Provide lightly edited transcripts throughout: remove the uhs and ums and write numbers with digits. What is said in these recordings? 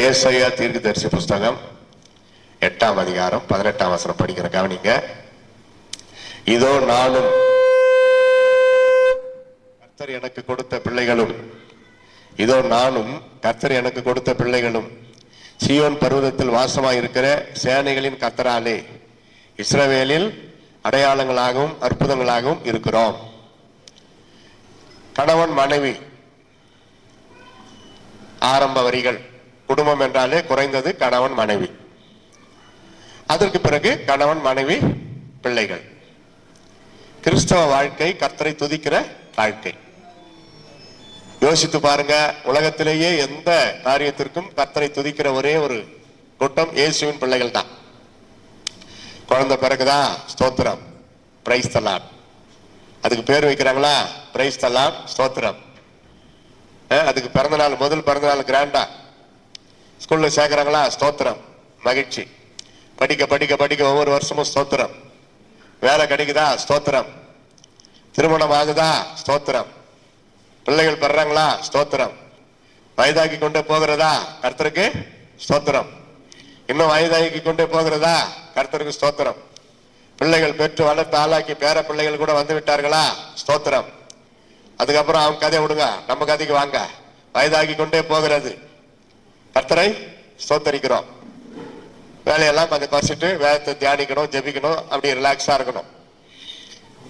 ஏசாயா தீர்க்கதரிசி புஸ்தகம் 8ஆம் அதிகாரம் 18ஆம் வசனம் படிக்கிற கவனிங்க. இதோ நானும் கர்த்தர் எனக்கு கொடுத்த பிள்ளைகளும், இதோ நானும் கர்த்தர் எனக்கு கொடுத்த பிள்ளைகளும் சீயோன் பர்வதத்தில் வாசமாய் இருக்கிற சேனைகளின் கர்த்தராலே இஸ்ரவேலில் அடையாளங்களாகவும் அற்புதங்களாகவும் இருக்கிறோம். கணவன் மனைவி ஆரம்ப வரிகள். குடும்பம் என்றாலே குறைந்தது கணவன் மனைவி, அதற்கு பிறகு கணவன் மனைவி பிள்ளைகள். கிறிஸ்தவ வாழ்க்கை கர்த்தரை துதிக்கிற வாழ்க்கை. யோசித்து பாருங்க, உலகத்திலேயே எந்த காரியத்திற்கும் கர்த்தரை துதிக்கிற ஒரே ஒரு கூட்டம் இயேசுவின் பிள்ளைகள் தான். குழந்தை பிறகுதான் ஸ்தோத்திரம், பிரைஸ் தி லார்ட். அதுக்கு பேர் வைக்கிறாங்களா, பிரைஸ் தி லார்ட், ஸ்தோத்திரம். அதுக்கு பிறந்த நாள், முதல் பிறந்த நாள் கிராண்டா ஸ்கூல்ல சேர்க்கிறாங்களா, ஸ்தோத்திரம், மகிழ்ச்சி. படிக்க படிக்க படிக்க ஒவ்வொரு வருஷமும் ஸ்தோத்திரம். வேலை கிடைக்குதா, ஸ்தோத்திரம். திருமணம் ஆகுதா, ஸ்தோத்திரம். பிள்ளைகள் பெறாங்களா, ஸ்தோத்திரம். வயதாக்கி கொண்டே போகிறதா, கர்த்தருக்கு ஸ்தோத்திரம். இன்னும் வயதாக்கி கொண்டே போகிறதா, கர்த்தருக்கு ஸ்தோத்திரம். பிள்ளைகள் பெற்று வளர்த்து ஆளாக்கி பேர பிள்ளைகள் கூட வந்து விட்டார்களா, ஸ்தோத்திரம். அதுக்கப்புறம் அவங்க கதையை விடுங்க, நம்ம கதைக்கு வாங்க. வயதாகி கொண்டே போகிறது, கர்த்தரை ஸ்தோத்தரிக்கிறோம். வேலையெல்லாம் கொஞ்சம் குறைச்சிட்டு வேதத்தை தியானிக்கணும், ஜெபிக்கணும், அப்படி ரிலாக்ஸா இருக்கணும்.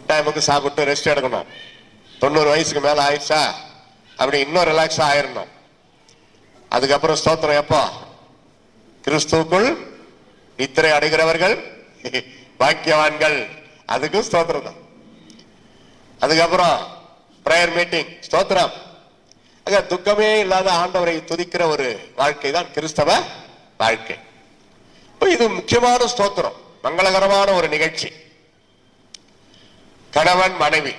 டைமுக்கு சாப்பிட்டு ரெஸ்ட் எடுக்கணும். 90 வயசுக்கு மேல ஆயிடுச்சா, அப்படி இன்னும் ரிலாக்ஸா ஆயிடணும். அதுக்கப்புறம் ஸ்தோத்திரம் எப்போ? கிறிஸ்துவுக்குள் நித்திரை அடைகிறவர்கள் பாக்கியவான்கள், அதுக்கும் ஸ்தோத்திரம் தான். அதுக்கப்புறம் பிரேயர் மீட்டிங், ஸ்தோத்திரம். துக்கமே இல்லாத ஆண்டவரை துதிக்கிற ஒரு வாழ்க்கை தான் கிறிஸ்தவ வாழ்க்கை. இது முக்கியமான ஸ்தோத்திரம், மங்களகரமான ஒரு நிகழ்ச்சி. கணவன் மனைவி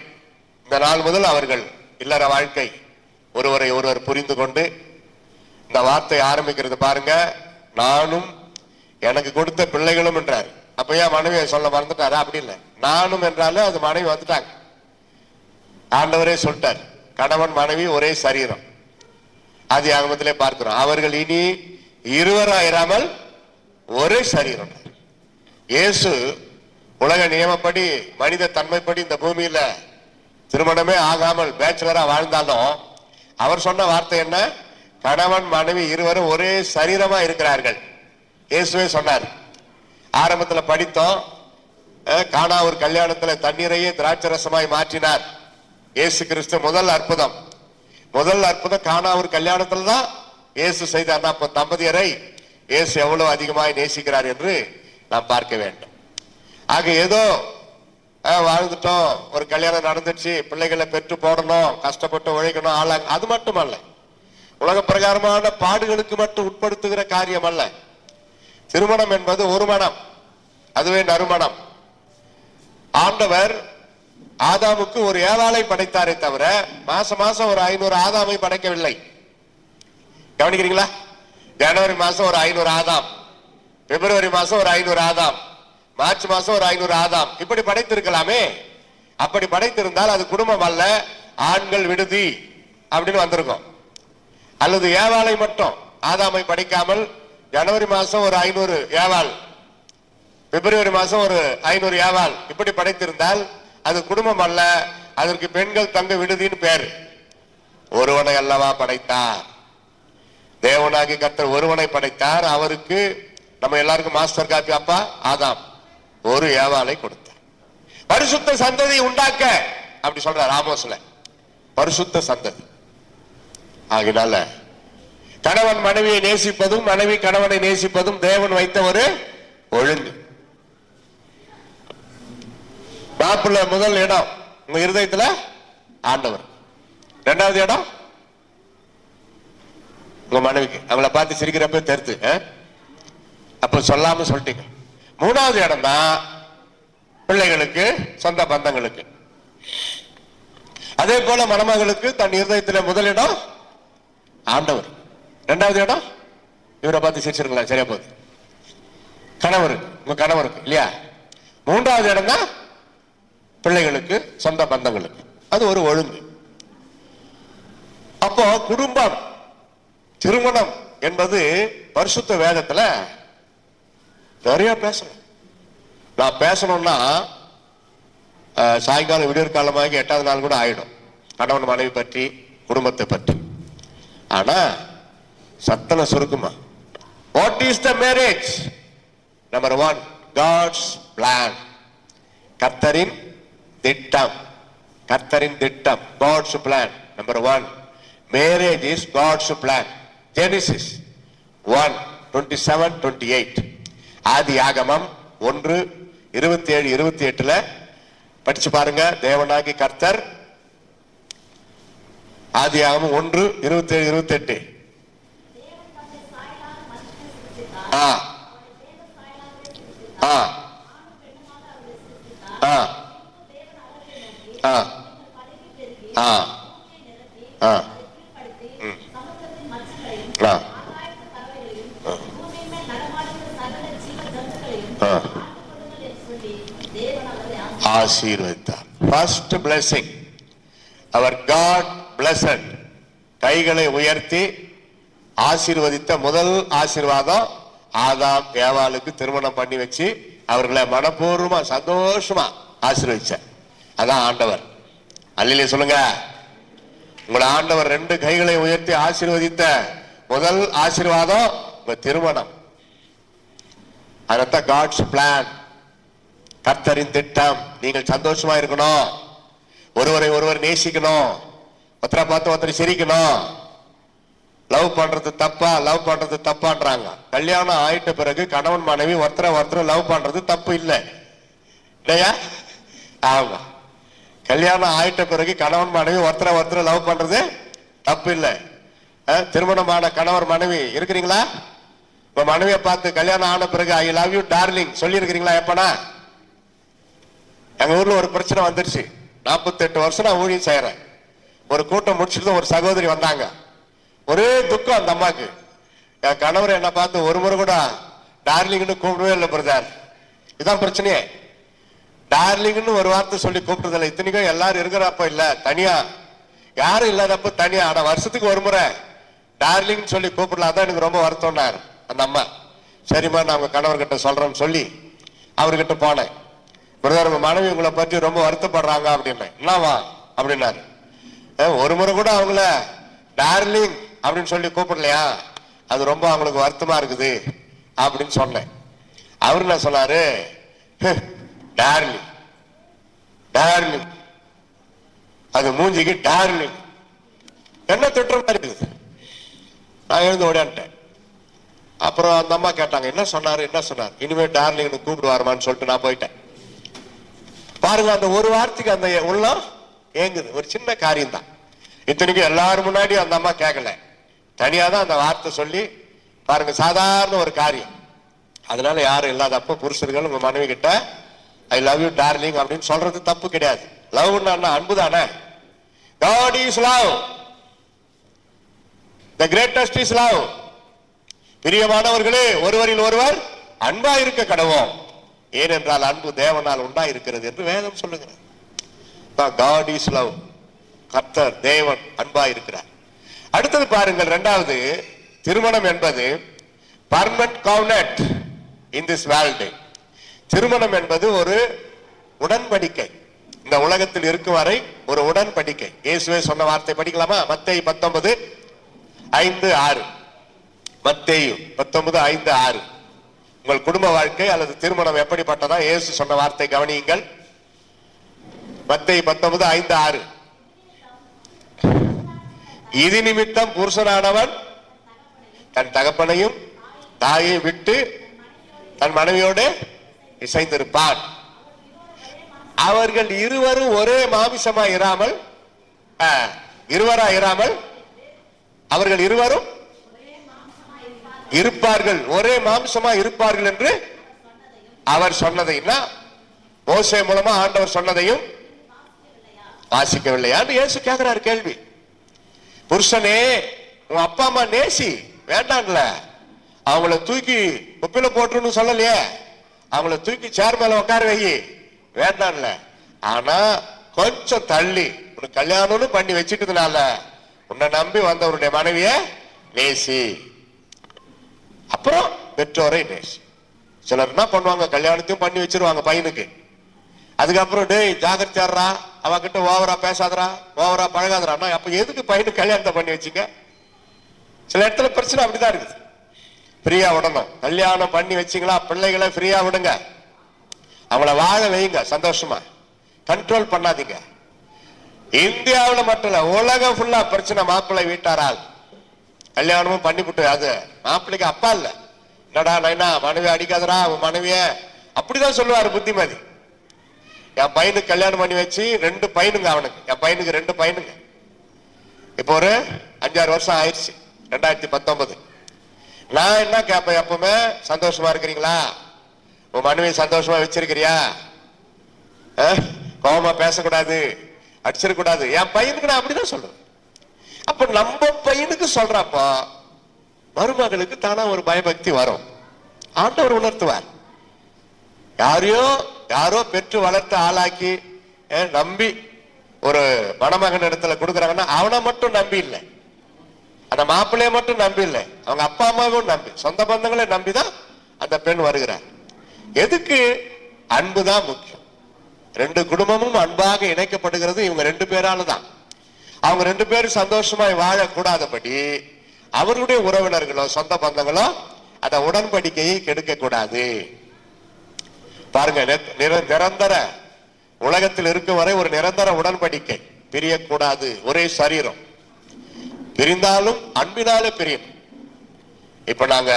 இந்த நாள் முதல் அவர்கள் இல்லற வாழ்க்கை ஒருவரை ஒருவர் புரிந்து கொண்டு இந்த வார்த்தை ஆரம்பிக்கிறது பாருங்க. நானும் எனக்கு கொடுத்த பிள்ளைகளும் என்றார். அப்ப ஏன் மனைவியை சொல்ல மறந்துட்டாரு? அப்படி இல்லை, நானும் என்றாலும் அது மனைவி வந்துட்டாங்க. ஆண்டவரே சொல்லிட்டார், கணவன் மனைவி ஒரே சரீரம். ஆதியாகமத்திலே பார்க்கிறோம், அவர்கள் இனி இருவராயிராமல் ஒரே சரீரம். இயேசு உலக நியமப்படி மனித தன்மைப்படி இந்த பூமியில திருமணமே ஆகாமல் பேச்சுலரா வாழ்ந்தாலும் அவர் சொன்ன வார்த்தை என்ன? கணவன் மனைவி இருவரும் ஒரே சரீரமா இருக்கிறார்கள். இயேசுவே சொன்னார். ஆரம்பத்துல படித்தோம், கானா ஒரு கல்யாணத்துல தண்ணீரையே திராட்சரசமாய் மாற்றினார் இயேசு கிறிஸ்து. முதல் அற்புதம் கானா ஒரு கல்யாணத்துல தான் இயேசு செய்தார். அப்ப தம்பதியரை இயேசு எவ்வளவு அதிகமாய் நேசிக்கிறார் என்று நாம் பார்க்க வேண்டும். ஆக ஏதோ வாழ்ந்துட்டோம், ஒரு கல்யாணம் நடந்துச்சு, பிள்ளைகளை பெற்று போடணும், கஷ்டப்பட்டு உழைக்கணும், ஆளாக, அது மட்டுமல்ல. உலக பிரகாரமான பாடுகளுக்கு மட்டும் உட்படுத்துகிற காரியம் அல்ல. திருமணம் என்பது ஒரு மனம், அதுவே நறுமணம். ஆண்டவர் ஆதாமுக்கு ஒரு ஏவாளை படைத்தாரே தவிர மாசம் மாசம் ஒரு 500 ஆதாமை படைக்கவில்லை. கவனிக்கிறீங்களா? ஜனவரி மாசம் ஒரு 500 ஆதாம், பிப்ரவரி மாசம் ஒரு 500 ஆதாம், மார்ச் மாசம் ஒரு 500 ஆதாம், இப்படி படைத்திருக்கலாமே. அப்படி படைத்திருந்தால் அது குடும்பம் அல்ல, ஆண்கள் விடுதி அப்படின்னு வந்திருக்கும். அல்லது ஏவாளை மட்டும் ஆதாமை படைக்காமல் ஜனவரி மாசம் ஒரு 500 ஏவாள், பிப்ரவரி மாசம் ஒரு 500 ஏவாள், இப்படி படைத்திருந்தால் அது குடும்பம் அல்ல, அதற்கு பெண்கள் தங்க விடுதின்னு பேர். ஒருவனை அல்லவா படைத்தார், தேவனாகி கர்த்தர் ஒருவனை படைத்தார். அவருக்கு நம்ம எல்லாருக்கும் மாஸ்டர் காப்பி அப்பா ஆதாம் ஒரு ஏவாளை கொடுத்தார். பரிசுத்த சந்ததி உண்டாக்க அப்படி சொல்றார் ஆமோஸ்ல, பரிசுத்த சந்ததி. ஆகினால கணவன் மனைவியை நேசிப்பதும் மனைவி கணவனை நேசிப்பதும் தேவன் வைத்த ஒரு ஒழுங்கு. மாப்பிள்ள முதல் இடம் உங்க இருதயத்துல ஆண்டவர். இரண்டாவது இடம் உங்க மனைவிக்கு, அவங்கள பார்த்து சிரிக்கிறப்ப தெரித்து, அப்ப சொல்லாம சொல்லிட்டீங்க. மூணாவது இடம் தான் பிள்ளைகளுக்கு, சொந்த பந்தங்களுக்கு. அதே போல மணமகளுக்கு தன் இருதயத்துல முதலிடம் ஆண்டவர். இரண்டாவது இடம் இவரை பார்த்து சிரிச்சிருங்களா, சரியா போகுது, கணவருக்கு, உங்க கணவருக்கு இல்லையா. மூன்றாவது இடம் தான் பிள்ளைகளுக்கு, சொந்த பந்தங்களுக்கு. அது ஒரு ஒழுங்கு. அப்போ குடும்பம், திருமணம் என்பது பரிசுத்த வேதத்துல நிறைய பேசணும். நான் பேசணும்னா சாயங்காலம் விடியற் காலமாக 8வது நாள் கூட ஆயிடும், கணவன் மனைவி பற்றி, குடும்பத்தை பற்றி. ஆனா சத்தன சுருக்குமா, what is the marriage? Number 1, God's plan, கர்த்தரின் திட்டம். கர்த்தரின் திட்டம், God's plan. Number 1, marriage is God's plan. Genesis 1:27-28, ஆதி ஆகமம் 1:27-28 படிச்சு பாருங்க. தேவனாகி கர்த்தர், ஆதி ஆகமம் 1:27-28. ஆசீர்வதித்தார். ஃபர்ஸ்ட் பிளெஸிங், அவர் காட் பிளஸட், கைகளை உயர்த்தி ஆசீர்வதித்த முதல் ஆசீர்வாதம் ஆதாம் ஏவாளுக்கு திருமணம் பண்ணி வச்சு அவர்களை மனப்பூர்வமா சந்தோஷமா ஆசீர்வதிச்ச. அதான் ஆண்டவர். அல்லேலூயா சொல்லுங்க. உங்களை ஆண்டவர் 2 கைகளை உயர்த்தி ஆசீர்வதித்த முதல் ஆசீர்வாதம் உங்க திருமணம். அதான் காட்ஸ் பிளான், கர்த்தரின் திட்டம். நீங்கள் சந்தோஷமா இருக்கணும், ஒருவரை ஒருவர் நேசிக்கணும், ஒருத்தரை பார்த்து ஒருத்தரை சிரிக்கணும். லவ் பண்றது தப்பா? லவ் பண்றது தப்பான்றாங்க. கல்யாணம் ஆயிட்ட பிறகு கணவன் மனைவி ஒருத்தரை ஒருத்தர் லவ் பண்றது தப்பு இல்லை இல்லையா? ஆமா, கல்யாணம் ஆயிட்ட பிறகு கணவன் மனைவி ஒருத்தரை ஒருத்தர் லவ் பண்றது தப்பு இல்லை. திருமணமான கணவர் மனைவி இருக்கிறீங்களா? இப்ப மனைவியை பார்த்து கல்யாணம் ஆன பிறகு ஐ லவ் யூ டார்லிங் சொல்லி இருக்கிறீங்களா? எப்பனா எங்க ஊர்ல ஒரு பிரச்சனை வந்துருச்சு. 48 வருஷம் நான் ஊழியம் செய்யறேன். ஒரு கூட்டம் முடிச்சுட்டு ஒரு சகோதரி வந்தாங்க. ஒரே துக்கம் அந்த அம்மாக்கு. என் கணவர் என்ன பார்த்து ஒரு முறை கூட டார்லிங்னு கூப்பிடவே இல்லை பிரதர். இதான் பிரச்சனையே. டார்லிங்னு ஒரு வார்த்தை சொல்லி கூப்பிட்டதில்லை. இத்தனைக்கும் எல்லாரும் இருக்கிறப்ப இல்ல, தனியா யாரும் இல்லாதப்ப தனியா. ஆனா வருஷத்துக்கு ஒரு முறை டார்லிங் சொல்லி கூப்பிடலாம். அதான் எனக்கு ரொம்ப வருத்தம்னாரு அந்த அம்மா. சரிம்மா நான் உங்க கணவர்கிட்ட சொல்றேன்னு சொல்லி அவர்கிட்ட போனேன். பிரதர், உங்க மனைவி உங்களை பற்றி ரொம்ப வருத்தப்படுறாங்க அப்படின்னேன். என்னவா அப்படின்னாரு. ஒரு முறை கூட அவங்கள டார்லிங் அப்படின்னு சொல்லி கூப்பிடலையா, அது ரொம்ப அவங்களுக்கு வருத்தமா இருக்குது அப்படின்னு சொன்னேன். அவரு என்ன சொன்னாரு, டார்லிங் டார்லிங், அது மூஞ்சிக்கு டார்லிங், என்ன திட்டுற மாதிரி இருக்குது. நான் எழுந்து ஓடியான்ட்டேன். அப்புறம் அந்த அம்மா கேட்டாங்க, என்ன சொன்னாரு என்ன சொன்னார்? இனிமே டார்லிங்னு கூப்பிடுவாருமான்னு சொல்லிட்டு நான் போயிட்டேன். பாருங்க, அந்த ஒரு வார்த்தைக்கு அந்த உள்ளம் ஏங்குது. ஒரு சின்ன காரியம் தான். இத்தனைக்கும் எல்லாரும் முன்னாடி அந்த அம்மா கேட்கல, தனியாதான் அந்த வார்த்தை சொல்லி பாருங்க. சாதாரண ஒரு காரியம். அதனால யாரும் இல்லாதப்ப புருஷர்கள் உங்க மனைவி கிட்ட ஐ லவ் யூ டார்லிங் அப்படின்னு சொல்றது தப்பு கிடையாது. லவ்னா அன்பு தானே. God is love. The greatest is love. பிரியமானவர்களே, ஒருவரில் ஒருவர் அன்பா இருக்க கடவோம். ஏனென்றால் அன்பு தேவனால் உண்டா இருக்கிறது என்று வேதம் சொல்லுகிறார். God is love. கர்த்தர் தேவன் அன்பா இருக்கிறார். அடுத்தது பாருங்கள், 2வது, திருமணம் என்பது பர்மனன்ட் கவர்னன்ட் இன் திஸ் வேர்ல்ட். திருமணம் என்பது ஒரு உடன்படிக்கை. இந்த உலகத்தில் இருக்கும் வரை ஒரு உடன்படிக்கை. இயேசுவே சொன்ன வார்த்தை படிக்கலாமா? மத்தேயு 19:5-6. மத்தேயு 19:5-6. உங்கள் குடும்ப வாழ்க்கை அல்லது திருமணம் எப்படிப்பட்டதா? இயேசு சொன்ன வார்த்தை கவனியுங்கள். மத்தேயு 19:5-6. இது நிமித்தம் புருஷனானவன் தன் தகப்பனையும் தாயை விட்டு தன் மனைவியோடு இசைந்திருப்பான். அவர்கள் இருவரும் ஒரே மாமிசமா இராமல், இருவரா இராமல் அவர்கள் இருவரும் இருப்பார்கள், ஒரே மாம்சமா இருப்பார்கள் என்று அவர் சொன்னதைன்னா மோசே மூலமா ஆண்டவர் சொன்னதையும் வாசிக்கவில்லையா? இயேசு கேட்கிறார் கேள்வி. புருஷனே, உன் அப்பா அம்மா நேசி, வேண்டாம்ல, அவங்கள தூக்கி குப்பையில போட்டுன்னு சொல்லலையே, அவங்கள தூக்கி சேர் மேல உட்கார வை, வேண்டாம்ல. ஆனா கொஞ்சம் தள்ளி உனக்கு கல்யாணம்னு பண்ணி வச்சுட்டதுனால உன்னை நம்பி வந்தவருடைய மனைவிய நேசி. பெற்றோரை நேசி. சிலர் என்ன பண்ணுவாங்க, கல்யாணத்தையும் பண்ணி வச்சிருவாங்க பையனுக்கு. அதுக்கப்புறம் டேய் ஜாகிரதையாடுறா, அவகிட்ட ஓவரா பேசாதரா, ஓவரா பழகாதரா. அப்ப எதுக்கு பையனுக்கு கல்யாணத்தை பண்ணி வச்சுங்க? சில இடத்துல பிரச்சனை அப்படிதான் இருக்குது. ஃப்ரீயா விடணும். கல்யாணம் பண்ணி வச்சிங்களா, பிள்ளைகளை ஃப்ரீயா விடுங்க, அவங்கள வாழ வைங்க சந்தோஷமா, கண்ட்ரோல் பண்ணாதீங்க. இந்தியாவில் மட்டும் இல்ல, உலகம் ஃபுல்லா பிரச்சனை. மாப்பிள்ளை வீட்டாரால் கல்யாணமும் பண்ணிவிட்டு, அது மாப்பிள்ளைக்கு அப்பா இல்ல, என்னடா நைனா மனைவி அடிக்காதரா உன் மனைவிய, அப்படிதான் சொல்லுவாரு புத்திமதி. என் பையனுக்கு கல்யாணம் பண்ணி வச்சு 2 பையனுங்க அவனுக்கு. என் பையனுக்கு 2 பையனுங்க. இப்போ ஒரு 5-6 வருஷம் ஆயிடுச்சு, 2019. நான் என்ன கேட்பேன், எப்பவுமே சந்தோஷமா இருக்கிறீங்களா, உன் மனைவி சந்தோஷமா வச்சிருக்கிறியா, கோபமா பேசக்கூடாது, அடிச்சிடக்கூடாது. என் பையனுக்கு நான் அப்படிதான் சொல்லுவேன். அப்ப நம்ம பையனுக்கு சொல்றப்போ மருமகளுக்கு தானா ஒரு பயபக்தி வரும். ஆண்டவர் உணர்த்துவார். யாரோ பெற்று வளர்த்து ஆளாக்கி நம்பி ஒரு மணமகன் இடத்துல கொடுக்குறாங்கன்னா அவனை மட்டும் நம்பி இல்லை, அந்த மாப்பிள்ளைய மட்டும் நம்பி இல்லை, அவங்க அப்பா அம்மாவும் நம்பி, சொந்த பந்தங்களை நம்பிதான் அந்த பெண் வருகிறார். எதுக்கு? அன்புதான் முக்கியம். 2 குடும்பமும் அன்பாக இணைக்கப்படுகிறது இவங்க 2 பேரால தான். அவங்க 2 பேரும் சந்தோஷமாய் வாழக்கூடாதபடி அவர்களுடைய உறவினர்களோ சொந்த பந்தங்களோ அந்த உடன்படிக்கையை கெடுக்க கூடாது. பாருங்க, நிரந்தர உலகத்தில் இருக்கும் வரை ஒரு நிரந்தர உடன்படிக்கை, பிரியக்கூடாது. ஒரே சரீரம், பிரிந்தாலும் அன்பினாலே பிரியும். இப்ப நாங்க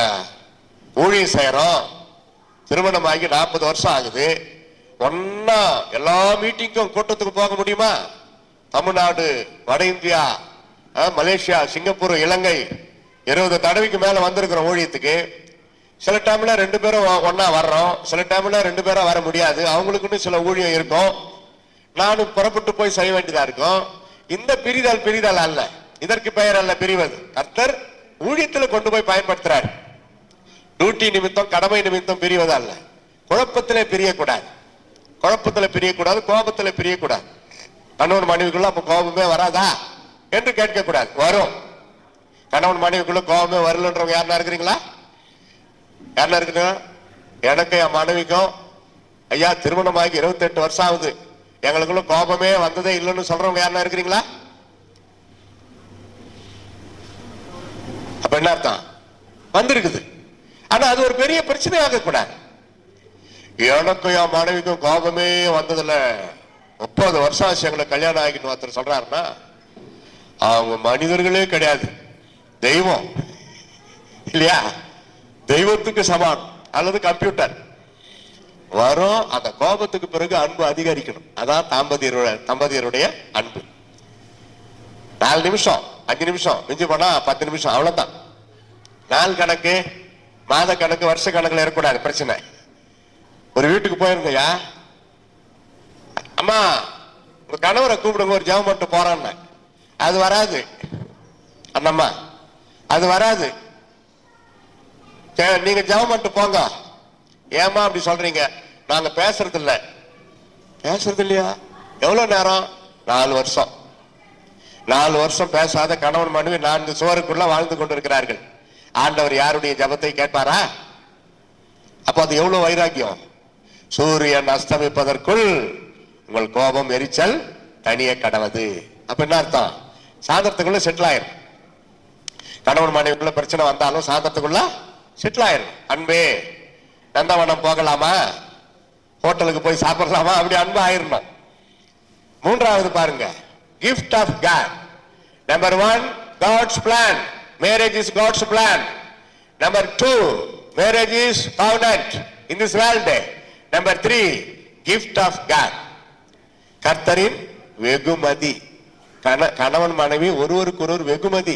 ஊழியம் செய்யறோம், திருமணமாகி 40 வருஷம் ஆகுது. ஒன்னா எல்லா மீட்டிங்கும் கூட்டத்துக்கு போக முடியுமா? தமிழ்நாடு, வட இந்தியா, மலேசியா, சிங்கப்பூர், இலங்கை 20 தடவைக்கு மேல வந்திருக்கிறோம் ஊழியத்துக்கு. சில டைம்ல 2 பேரும் ஒன்னா வர்றோம், சில டைம்ல 2 பேரும் வர முடியாது, அவங்களுக்குன்னு சில ஊழியம் இருக்கும். நானும் புறப்பட்டு போய் செய்ய வேண்டியதா இருக்கும். இந்த பிரிதல் அல்ல, இதற்கு பெயர் அல்ல பிரிவது. கர்த்தர் ஊழியத்துல கொண்டு போய் பயன்படுத்துறாரு. டியூட்டி நிமித்தம், கடமை நிமித்தம் பிரிவது அல்ல. குழப்பத்திலே பிரியக்கூடாது, கோபத்திலே பிரியக்கூடாது. கணவன் மனைவிக்குள்ள அப்ப கோபமே வராதா என்று கேட்கக்கூடாது. வரும். கணவன் மனைவிக்குள்ள கோபமே வரலன்றவங்க யாருன்னா இருக்கிறீங்களா? யாருன்னா இருக்குங்க? எனக்கு என் மனைவிக்கும் ஐயா திருமணமாகி 28 வருஷம் ஆகுது, எங்களுக்குள்ள கோபமே வந்ததே இல்லைன்னு சொல்றவங்க யாருன்னா இருக்கிறீங்களா? அப்ப என்ன அர்த்தம்? வந்திருக்குது. ஆனா அது ஒரு பெரிய பிரச்சனை ஆகக்கூடாது. எனக்கும் என் மனைவிக்கும் கோபமே வந்ததுல 30 வருஷம் ஆச்சு எங்களுக்கு கல்யாணம் ஆகிட்டு ஒருத்தர் சொல்றாருன்னா அவங்க மனிதர்களே கிடையாது, தெய்வம் இல்லையா? தெய்வத்துக்கு சமான் அல்லது கம்ப்யூட்டர் வரும். அந்த கோபத்துக்கு பிறகு அன்பு அதிகரிக்கணும். அதான் தம்பதியருடைய அன்பு. 4 நிமிஷம் 5 நிமிஷம் மிஞ்சி போனா 10 நிமிஷம், அவ்வளவுதான். நாள் கணக்கு, மாத கணக்கு, வருஷ கணக்குல இருக்கக்கூடாது பிரச்சனை. ஒரு வீட்டுக்கு போயிருங்கய்யா, அம்மா உங்க கணவரை கூப்பிடுங்க ஒரு ஜெபம் மட்டும் போறான்னு. அது வராது. அந்த அம்மா அது வராது. நீங்க ஜெபம் மட்டும் போங்க. ஏமா அப்படி சொல்றீங்க? நாங்க பேசுறது இல்லையா? எவ்வளவு நேரம்? 4 வருஷம். 4 வருஷம் பேசாத கணவன் மனைவி 4 சுவருக்குள்ள வாழ்ந்து கொண்டிருக்கிறார்கள். ஆண்டவர் யாருடைய ஜெபத்தை கேட்பாரா? அப்ப அது எவ்வளவு வைராக்கியம். சூரியன் அஸ்தமிப்பதற்குள் உங்கள் கோபம் எரிச்சல் தனிய கடவுது. அப்ப என்ன அர்த்தம்? சாயந்தரத்துக்குள்ள செட்டில் ஆயிரும். கணவன் மனைவிக்குள்ள பிரச்சனை வந்தாலும் சாயந்தரத்துக்குள்ள செட்டில் ஆயிரும். அன்பே நந்தவனம் போகலாமா, ஹோட்டலுக்கு போய் சாப்பிடலாமா, அப்படி அன்பு ஆயிரணும். 3வது பாருங்க, gift of God. Number 1, God's plan. Marriage is God's plan. Number 2, marriage is covenant in this world. Number 3, gift of God. கர்த்தரின் வெகுமதி. கணவன் மனைவி ஒருவருக்கு ஒருவர் வெகுமதி.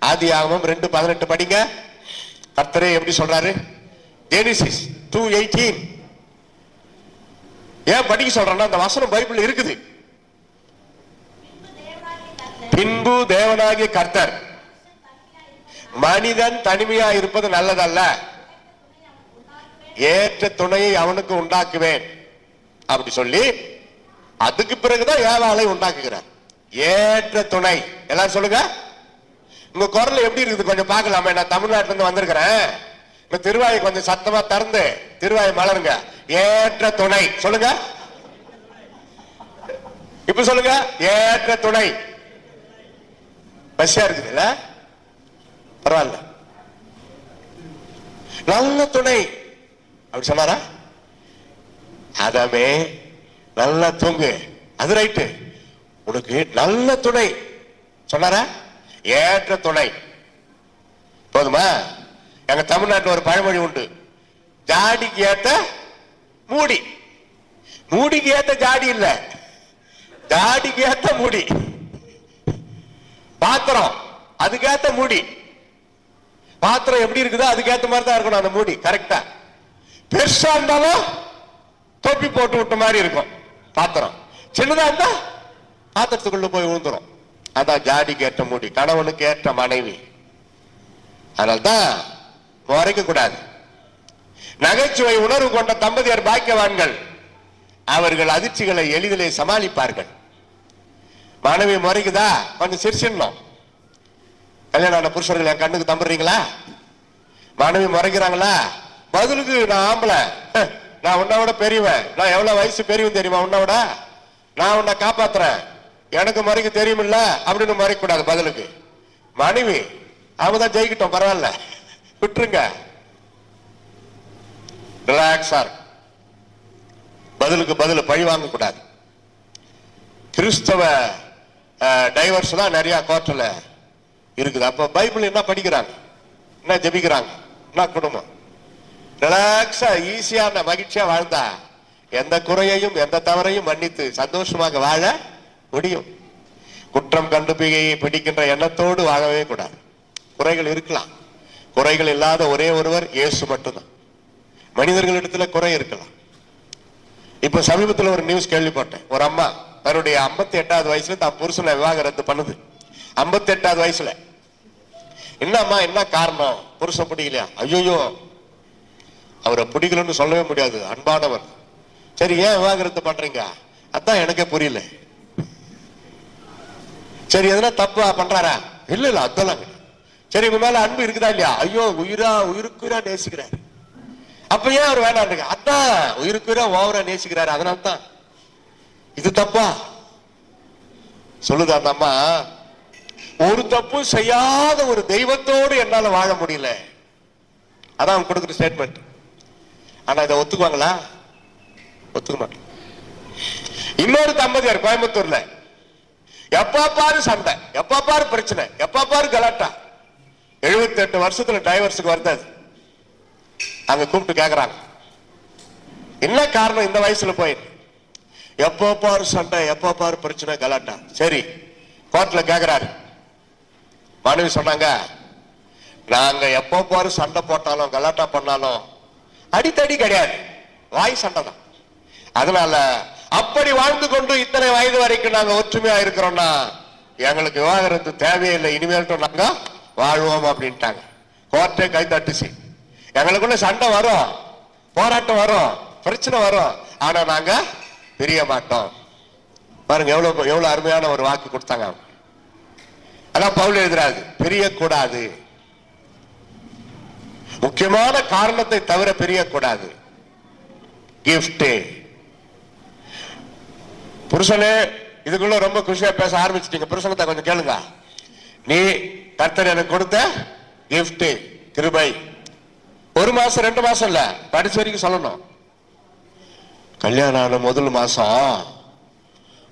ஆதியாகமம் 2:18 படிங்க. கர்த்தரே எப்படி சொல்றாரு? ஜெனிசிஸ் 2:18. ஏன் படிக்க சொல்றேன்னா அந்த வசனம் பைபிள் இருக்குது. பின்பு தேவனாகிய கர்த்தர் மனிதன் தனிமையா இருப்பது நல்லதல்ல, ஏற்ற துணையை அவனுக்கு உண்டாக்குவேன் அப்படி சொல்லி அதுக்கு பிறகுதான் ஏவாளை உண்டாக்குகிறார். ஏற்ற துணை. எல்லாரும் சொல்லுங்க. உங்க குரல் எப்படி இருக்குது கொஞ்சம் பார்க்கலாமே. நான் தமிழ்நாட்டுல இருந்து வந்திருக்கிறேன். திருவாயை கொஞ்சம் சத்தமா திறந்து திருவாயை மலருங்க. ஏற்ற துணை சொல்லுங்க. இப்ப சொல்லுங்க, ஏற்ற துணை. பஸ்ஸா இருக்குதுல்ல, பரவாயில்ல. நல்ல துணை அப்படி சொன்னாரா? ஆதாமே நல்லா தூங்கு, அது ரைட்டு, உனக்கு நல்ல துணை சொன்னாரா? ஏற்ற துணை போதுமா? எங்க தமிழ்நாட்டில் ஒரு பழமொழி உண்டு, ஜாடிக்கு ஏத்த மூடி. மூடிக்கு ஏத்த ஜாடி இல்ல, ஜாடிக்கு ஏத்த மூடி. பாத்திரம் அதுக்கேத்த மூடி. பாத்திரம் எப்படி இருக்குதோ அதுக்கேத்த மாதிரி தான் இருக்கணும் அந்த மூடி. கரெக்டா பெருசா இருந்தாலும் தொப்பி போட்டு விட்ட மாதிரி இருக்கும் பாத்திரம். சின்னதா இருந்தா பாத்திரத்துக்குள்ள போய் விழுந்துரும். அதான் ஜாடிக்கு ஏற்ற மூடி, கணவனுக்கு ஏற்ற மனைவி. அதனால்தான் முறைக்க கூடாது. நகைச்சுவை உணர்வு கொண்ட தம்பதியர் பாக்கியவான்கள். அவர்கள் அதிர்ச்சிகளை எளிதிலே சமாளிப்பார்கள். மனைவி முறைக்குதா கொஞ்சம் சிரிச்சிடணும். கல்யாணம் ஆன புருஷர்கள் என் கண்ணுக்கு தம்புறீங்களா? மனைவி முறைக்கிறாங்களா? பதிலுக்கு நான் ஆம்பளை, நான் உன்னை விட பெரியவன், நான் எவ்வளவு வயசு பெரியவன் தெரியுமா உன்னை விட, நான் உன்னை காப்பாத்துறேன், எனக்கு முறைக்க தெரியுமில்ல அப்படின்னு முறைக்க கூடாது. பதிலுக்கு மனைவி அவங்கதான் ஜெயிக்கிட்டோம், பரவாயில்ல விட்டுருங்க, ரிலாக்ஸா. பதிலுக்கு பதில் பழி வாங்க கூடாது. கிறிஸ்தவ டைவர்ஸ் தான் நிறைய கோர்ட்ல இருக்குது. அப்ப பைபிள் என்ன படிக்கிறாங்க, என்ன ஜெபிக்கிறாங்க, என்ன குடும்பம் ரிலாக்ஸா ஈஸியான மகிழ்ச்சியா வாழ்ந்தா எந்த குறையையும் எந்த தவறையும் மன்னித்து சந்தோஷமாக வாழ முடியும். குற்றம் கண்டு பிடிக்கின்ற எண்ணத்தோடு வாழவே கூடாது. குறைகள் இருக்கலாம், குறைகள் இல்லாத ஒரே ஒருவர் இயேசு மட்டும்தான். மனிதர்களிடத்துல குறை இருக்கலாம். இப்ப சமீபத்தில் ஒரு நியூஸ் கேள்விப்பட்டேன். ஒரு அம்மா தன்னுடைய 58வது வயசுல தான் புருஷனை விவாகரத்து பண்ணுது. 58வது வயசுல. என்னம்மா என்ன காரணம்? புருஷன் பிடிக்கலையா? ஐயோ அவரை பிடிக்கலன்னு சொல்லவே முடியாது, அன்பானவர். சரி ஏன் விவாகரத்து பண்றீங்க? அதான் எனக்கே புரியல. சரி எதனா தப்பா பண்றாரா? இல்ல இல்ல அதெல்லாம். சரி உங்க மேல அன்பு இருக்குதா இல்லையா? ஐயோ உயிருக்குரா நேசிக்கிறாரு. அப்ப ஏன் அவர் வேணாம்? அதான் உயிருக்குரா ஓவரா நேசிக்கிறாரு, அதனால்தான். இது தப்பா சொல்லுதா அந்த அம்மா? ஒரு தப்பு செய்யாத ஒரு தெய்வத்தோடு என்னால வாழ முடியல, அதான் அவங்க கொடுக்குற ஸ்டேட்மெண்ட். ஆனா இதை ஒத்துக்குவாங்களா? ஒத்துக்க மாட்டேன். இன்னொரு தம்பதியார் கோயம்புத்தூர்ல எப்ப பாரு சண்டை, எப்ப பாரு பிரச்சனை, எப்ப பாரு கலாட்டா. 78 வருஷத்துல டைவர்ஸுக்கு வருது. அங்க கூப்பிட்டு கேக்குறாங்க, என்ன காரணம் இந்த வயசுல போய் எப்போ பாரு சண்டை, எப்போ பாரு பிரச்சனை கலாட்டா. சரி கோர்ட்ல கேக்குறாரு. மனைவி சொன்னாங்க, நாங்க எப்போ பாரு சண்டை போட்டாலும் கலாட்டா பண்ணாலும் அடித்தடி கிடையாது, வாய் சண்டை தான். அதனால அப்படி வாழ்ந்து கொண்டு இத்தனை வயது வரைக்கும் நாங்க ஒற்றுமையா இருக்கிறோம்னா எங்களுக்கு விவாகரத்து தேவையில்லை, இனிமேல் நாங்க வாழ்வோம் அப்படின்ட்டாங்க. கோர்ட்டே கை தட்டுச்சு. எங்களுக்குள்ள சண்டை வரும், போராட்டம் வரும், பிரச்சனை வரும், ஆனா நாங்க பிரிய மாட்டோம். பாருங்க எவ்வளவு அருமையான ஒரு வாக்கு கொடுத்தாங்க. அதான் பவுல் எழுதுறாரு, பிரியக்கூடாது. முக்கியமான காரணத்தை தவிர பிரியக்கூடாது. கிஃப்ட். புருஷனே இதுக்குள்ள ரொம்ப குஷியா பேச ஆரம்பிச்சிட்டீங்க. புருஷனத்தை கொஞ்சம் கேளுங்க. நீ கர்த்தர் எனக்கு கொடுத்த கிஃப்ட் கிருபை. 1 மாசம் 2 மாசம் இல்ல, படிச்ச வரைக்கும் சொல்லணும். கல்யாணம் ஆன முதல் மாசம்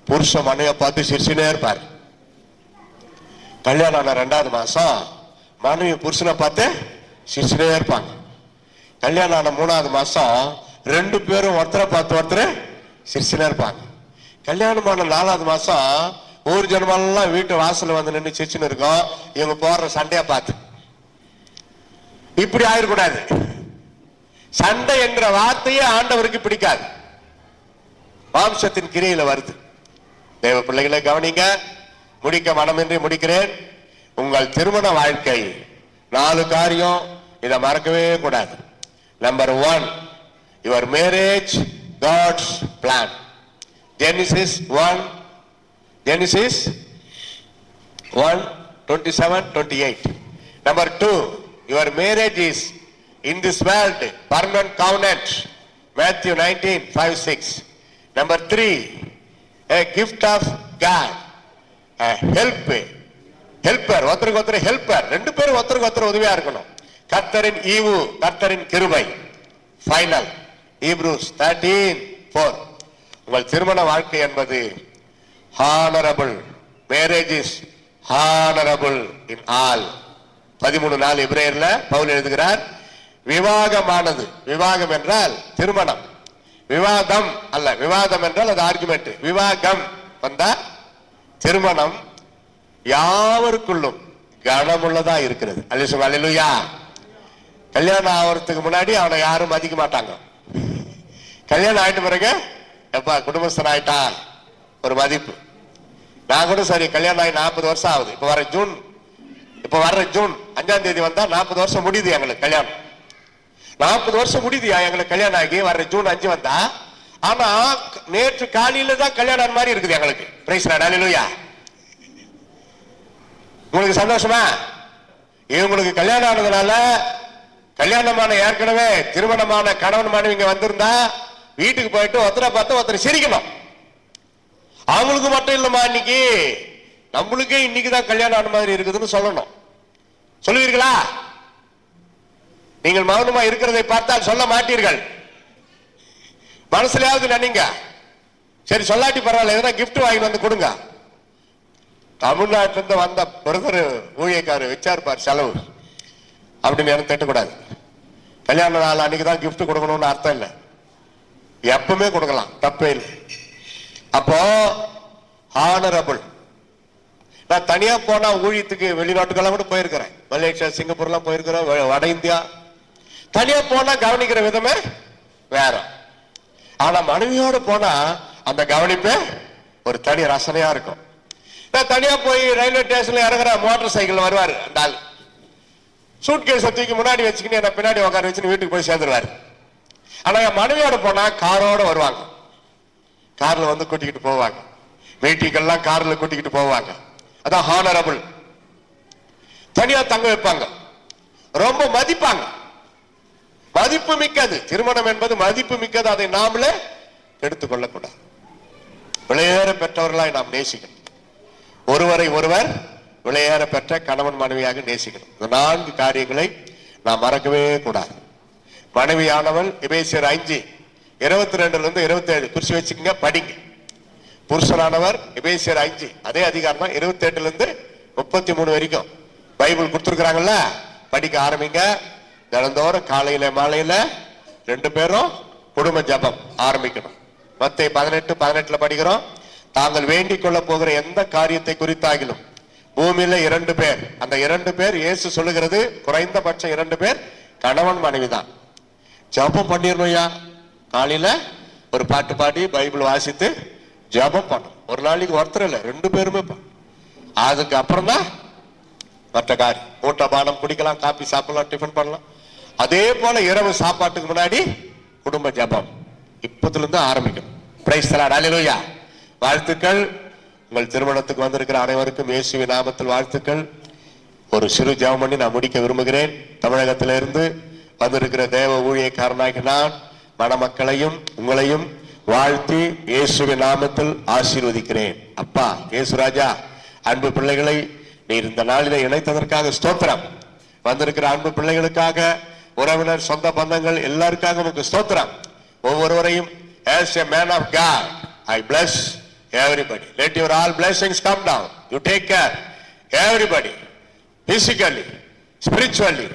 புருஷன் மனைய பார்த்து சிரிச்சுனே இருப்பார். கல்யாணம் ஆன 2வது மாசம் மனைவி புருஷனை பார்த்து சிரிச்சுனே இருப்பாங்க. கல்யாணம் ஆன 3வது மாசம் 2 பேரும் ஒருத்தரை பார்த்து ஒருத்தர் சிரிச்சுனே இருப்பாங்க. கல்யாணமான 4வது மாசம் ஊர் ஜனமெல்லாம் வீட்டு வாசல்ல வந்து நின்று சிரிச்சுன்னு இருக்கோம், இவங்க போடுற சண்டையா பார்த்து. இப்படி ஆயிடக்கூடாது. சண்டை என்ற வார்த்தையே ஆண்டவருக்கு பிடிக்காது, மாம்சத்தின் கிரையில வருது. தேவ பிள்ளைகளை கவனிங்க. முடிக்க மனமின்றி முடிக்கிறேன். உங்கள் திருமண வாழ்க்கை 4 காரியம், இதை மறக்கவே கூடாது. Number 1, your marriage God's plan. Genesis 1:27-28. Number 2, your marriage is in this world, permanent covenant, Matthew 19:5-6. Number 3, a gift of God, a helper, ஒருத்தருக்கு ஒருத்தர் ஹெல்ப்பர், ரெண்டு பேரும் ஒருத்தருக்கு ஒருத்தர் உதவியா இருக்கணும். கர்த்தரின் ஈவு, கர்த்தரின் கிருபை. Final Hebrews 13:4. உங்கள் திருமண வாழ்க்கை என்பது honorable, marriage is honorable in all. 13:4 எபிரேயர்ல Pavul எழுதுகிறார், விவாகமானது, விவாகம் என்றால் திருமணம், விவாதம் அல்ல, விவாதம் என்றால் அது ஆர்குமெண்ட், விவாகம் வந்தா திருமணம் யாவருக்குள்ளும் கனமுள்ளதா இருக்கிறது. அல்லேலூயா. கல்யாணம் ஆகிறதுக்கு முன்னாடி அவனை யாரும் மதிக்க மாட்டாங்க. கல்யாணம் ஆயிட்டு பிறகு எப்பா குடும்பஸ்தன் ஆயிட்டான் ஒரு மதிப்பு. நான் கூட சரி கல்யாணம் ஆகி 40 வருஷம் ஆகுது. இப்ப வர ஜூன் 5ஆம் தேதி வந்தா 40 வருஷம் முடியுது எங்களுக்கு கல்யாணம். 40 வருஷம் முடியுது எங்களுக்கு கல்யாணம் ஆகி. வர ஜூன் 5 வந்தா, ஆனா நேற்று காலையில தான் கல்யாணம் மாதிரி இருக்குது எங்களுக்கு. பிரைஸ் லார்ட், அல்லேலூயா. உங்களுக்கு சந்தோஷமா? இவங்களுக்கு கல்யாணம் ஆனதுனால, கல்யாணமான ஏற்கனவே திருமணமான கணவன் மனைவி இங்க வந்திருந்தா வீட்டுக்கு போயிட்டு ஒருத்தரை பார்த்து ஒருத்தர் சிரிக்கணும். அவங்களுக்கு மட்டும் இல்லமா, இன்னைக்கு நம்மளுக்கே இன்னைக்கு தான் கல்யாணம் ஆன மாதிரி இருக்குதுன்னு சொல்லணும். சொல்லுவீர்களா? நீங்கள் மௌனமா இருக்கிறதை பார்த்தால் சொல்ல மாட்டீர்கள். மனசுலயாவது நினைங்க, சரி சொல்லாட்டி பரவாயில்ல, எதனா கிஃப்ட் வாங்கி வந்து கொடுங்க. தமிழ்நாட்டில இருந்து வந்த பிரதர் ஊழியக்காரர் வச்சாருப்பார் செலவு அப்படின்னு எனக்கு திட்டக்கூடாது. கல்யாண நாள் அன்னைக்கு தான் கிஃப்ட் கொடுக்கணும்னு அர்த்தம் இல்லை, எப்பவுமே கொடுக்கலாம், தப்பே இல்லை. அப்போ ஹானரபிள். நான் தனியா போனா ஊழியத்துக்கு வெளிநாட்டுக்கெல்லாம் கூட போயிருக்கிறேன், மலேசியா சிங்கப்பூர்லாம் போயிருக்கிறேன், வட இந்தியா. தனியா போனா கவனிக்கிற விதமே வேற. ஆனா மனைவியோட போனா அந்த கவனிப்பே ஒரு தனி ரசனையா இருக்கும். நான் தனியா போய் ரயில்வே ஸ்டேஷன்ல இறங்குற மோட்டார் சைக்கிள் வருவாரு அந்த ஆள், சூட்கேஸ் தூக்கி முன்னாடி வச்சுக்கின்னு என்ன பின்னாடி உட்கார வச்சுன்னு வீட்டுக்கு போய் சேர்ந்துருவாரு. ஆனா என் மனைவியோட போனா காரோட வருவாங்க, கார்ல வந்து கூட்டிக்கிட்டு போவாங்க, மீட்டிங்கெல்லாம் கார்ல கூட்டிக்கிட்டு போவாங்க. அதான் ஹானரபிள். தனியா தங்க வைப்பாங்க, ரொம்ப மதிப்பாங்க. மதிப்பு மிக்கது திருமணம் என்பது, மதிப்பு மிக்கது. அதை நாமளே எடுத்துக்கொள்ளக்கூடாது. விளையேற பெற்றவர்களாய் நாம் நேசிக்கணும். ஒருவரை ஒருவர் விளையேற பெற்ற கணவன் மனைவியாக நேசிக்கணும். இந்த 4 காரியங்களை நாம் மறக்கவே கூடாது. மனைவியானவள் எபேசியர் 5:22 27 குறிச்சு வச்சுக்கங்க, படிங்க. புருஷனானவர் எபேசியர் 5 அதே அதிகாரம் தான், 28 33 வரைக்கும் பைபிள் கொடுத்துருக்காங்கல்ல, படிக்க ஆரம்பிங்க. தினந்தோறும் காலையில மாலையில 2 பேரும் குடும்ப ஜபம் ஆரம்பிக்கணும். மத்தேயு 18:18 படிக்கிறோம், தாங்கள் வேண்டிக் கொள்ள போகிற எந்த காரியத்தை குறித்தாகிலும் பூமியில 2 பேர், அந்த 2 பேர் இயேசு சொல்லுகிறது குறைந்தபட்சம் 2 பேர் கணவன் மனைவி தான். ஜபம் பண்ணிடணும்யா. காலையில ஒரு பாட்டு பாடி பைபிள் வாசித்து ஜபம் பண்ணும். ஒரு நாளைக்கு ஒருத்தர் இல்ல, 2 பேருமே. அதுக்கு அப்புறம் தான் மற்ற காரியம். ஊட்ட பானம் குடிக்கலாம், காப்பி சாப்பிடலாம், டிஃபன் பண்ணலாம். அதே போல இரவு சாப்பாட்டுக்கு முன்னாடி குடும்ப ஜபம் இப்பத்துல இருந்து ஆரம்பிக்கணும். பிரைஸ் தி லார்ட், அல்லேலூயா. வாழ்த்துக்கள். உங்கள் திருமணத்துக்கு வந்திருக்கிற அனைவருக்கும் இயேசுவின் நாமத்தில் வாழ்த்துக்கள். ஒரு சிறு ஜெபம் பண்ணி நான் முடிக்க விரும்புகிறேன். தமிழகத்திலிருந்து வந்திருக்கிற தேவ ஊழியக்காரனாக நான் மணமக்களையும் உங்களையும் வாழ்த்தி இயேசுவின் நாமத்தில் ஆசீர்வதிக்கிறேன். அப்பா இயேசுராஜா, அன்பு பிள்ளைகளை நீர் இந்த நாளிலே இணைத்ததற்காக ஸ்தோத்திரம். வந்திருக்கிற அன்பு பிள்ளைகளுக்காக, உறவினர் சொந்த பந்தங்கள் எல்லாருக்காக உனக்கு ஸ்தோத்திரம். ஒவ்வொருவரையும் as a man of God I bless everybody. Let your all blessings come down. You take care everybody, physically, spiritually,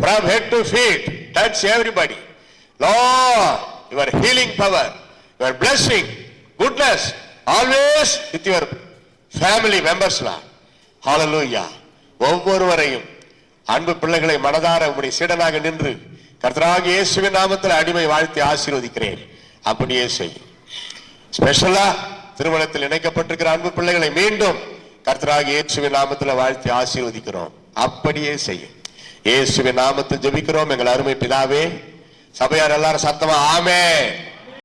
from head to feet. Touch everybody. Lord, your healing power, your blessing, goodness always with your family members, Lord. Hallelujah. ஒவ்வொருவரையும் அன்பு பிள்ளைகளை மனதார உம்முடைய சீடனாக நின்று கர்த்தராகிய இயேசுவின் நாமத்தில் அடிமை வாழ்த்தி ஆசீர்வதிக்கிறேன். அப்படியே செய்யும். ஸ்பெஷலா திருமணத்தில் இணைக்கப்பட்டிருக்கிற அன்பு பிள்ளைகளை மீண்டும் கர்த்தராகிய இயேசுவின் நாமத்தில் வாழ்த்தி ஆசீர்வதிக்கிறோம். அப்படியே செய்யும். இயேசுவின் நாமத்தில் ஜெபிக்கிறோம் எங்கள் அருமை பிதாவே. சபையார் எல்லாரும் சத்தமா ஆமென்.